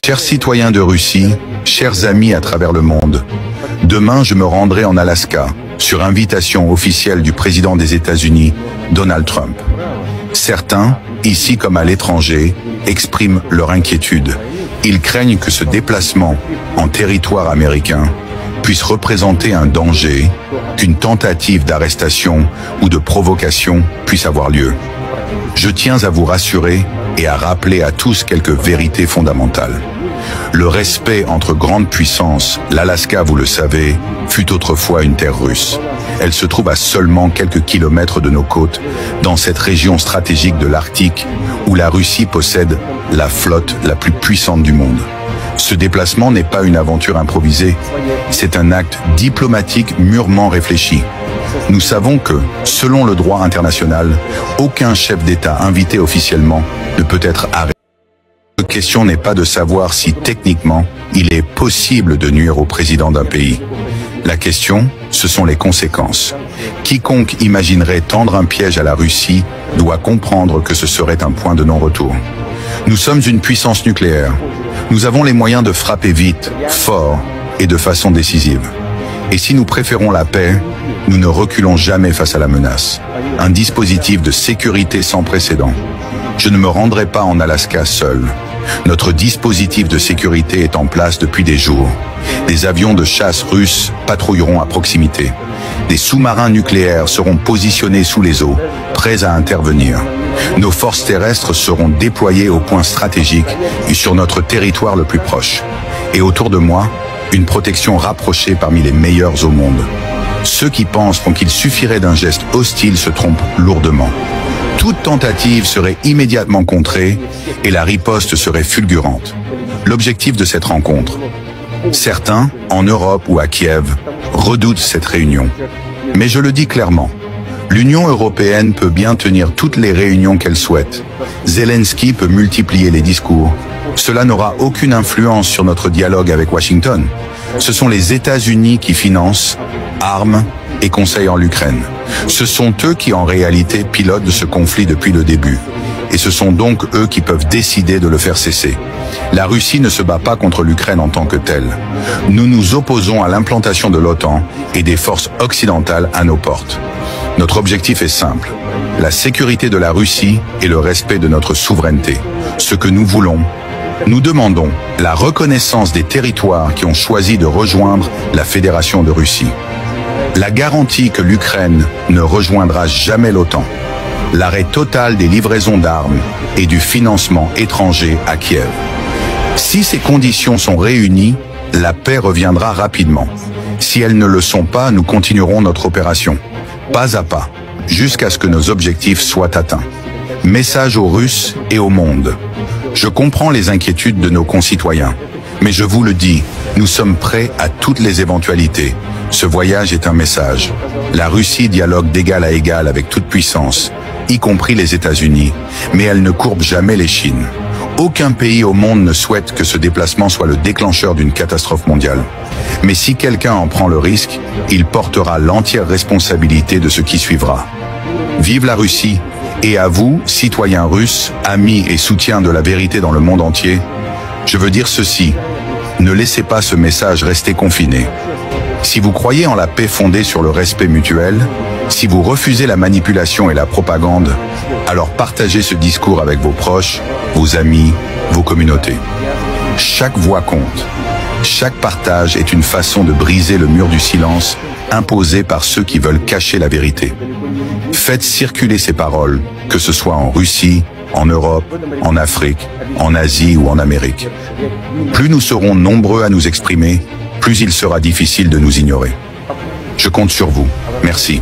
Chers citoyens de Russie, chers amis à travers le monde, demain je me rendrai en Alaska, sur invitation officielle du président des États-Unis, Donald Trump. Certains, ici comme à l'étranger, expriment leur inquiétude. Ils craignent que ce déplacement en territoire américain puisse représenter un danger, qu'une tentative d'arrestation ou de provocation puisse avoir lieu. Je tiens à vous rassurer et à rappeler à tous quelques vérités fondamentales. Le respect entre grandes puissances, l'Alaska, vous le savez, fut autrefois une terre russe. Elle se trouve à seulement quelques kilomètres de nos côtes, dans cette région stratégique de l'Arctique, où la Russie possède la flotte la plus puissante du monde. Ce déplacement n'est pas une aventure improvisée, c'est un acte diplomatique mûrement réfléchi. Nous savons que, selon le droit international, aucun chef d'État invité officiellement ne peut être arrêté. La question n'est pas de savoir si techniquement il est possible de nuire au président d'un pays. La question, ce sont les conséquences. Quiconque imaginerait tendre un piège à la Russie doit comprendre que ce serait un point de non-retour. Nous sommes une puissance nucléaire. Nous avons les moyens de frapper vite, fort et de façon décisive. Et si nous préférons la paix, nous ne reculons jamais face à la menace. Un dispositif de sécurité sans précédent. Je ne me rendrai pas en Alaska seul. Notre dispositif de sécurité est en place depuis des jours. Des avions de chasse russes patrouilleront à proximité. Des sous-marins nucléaires seront positionnés sous les eaux, prêts à intervenir. Nos forces terrestres seront déployées au point stratégique et sur notre territoire le plus proche. Et autour de moi, une protection rapprochée parmi les meilleurs au monde. Ceux qui pensent qu'il suffirait d'un geste hostile se trompent lourdement. Toute tentative serait immédiatement contrée et la riposte serait fulgurante. L'objectif de cette rencontre. Certains, en Europe ou à Kiev, redoutent cette réunion. Mais je le dis clairement, l'Union européenne peut bien tenir toutes les réunions qu'elle souhaite. Zelensky peut multiplier les discours. Cela n'aura aucune influence sur notre dialogue avec Washington. Ce sont les États-Unis qui financent, arment et conseillent en l'Ukraine. Ce sont eux qui en réalité pilotent ce conflit depuis le début. Et ce sont donc eux qui peuvent décider de le faire cesser. La Russie ne se bat pas contre l'Ukraine en tant que telle. Nous nous opposons à l'implantation de l'OTAN et des forces occidentales à nos portes. Notre objectif est simple, la sécurité de la Russie et le respect de notre souveraineté. Ce que nous voulons, nous demandons la reconnaissance des territoires qui ont choisi de rejoindre la Fédération de Russie. La garantie que l'Ukraine ne rejoindra jamais l'OTAN. L'arrêt total des livraisons d'armes et du financement étranger à Kiev. Si ces conditions sont réunies, la paix reviendra rapidement. Si elles ne le sont pas, nous continuerons notre opération, pas à pas, jusqu'à ce que nos objectifs soient atteints. Message aux Russes et au monde. Je comprends les inquiétudes de nos concitoyens, mais je vous le dis, nous sommes prêts à toutes les éventualités. Ce voyage est un message. La Russie dialogue d'égal à égal avec toute puissance, y compris les États-Unis, mais elle ne courbe jamais les chines. Aucun pays au monde ne souhaite que ce déplacement soit le déclencheur d'une catastrophe mondiale. Mais si quelqu'un en prend le risque, il portera l'entière responsabilité de ce qui suivra. Vive la Russie, et à vous, citoyens russes, amis et soutiens de la vérité dans le monde entier, je veux dire ceci, ne laissez pas ce message rester confiné. Si vous croyez en la paix fondée sur le respect mutuel, si vous refusez la manipulation et la propagande, alors partagez ce discours avec vos proches, vos amis, vos communautés. Chaque voix compte. Chaque partage est une façon de briser le mur du silence imposé par ceux qui veulent cacher la vérité. Faites circuler ces paroles, que ce soit en Russie, en Europe, en Afrique, en Asie ou en Amérique. Plus nous serons nombreux à nous exprimer, plus il sera difficile de nous ignorer. Je compte sur vous. Merci.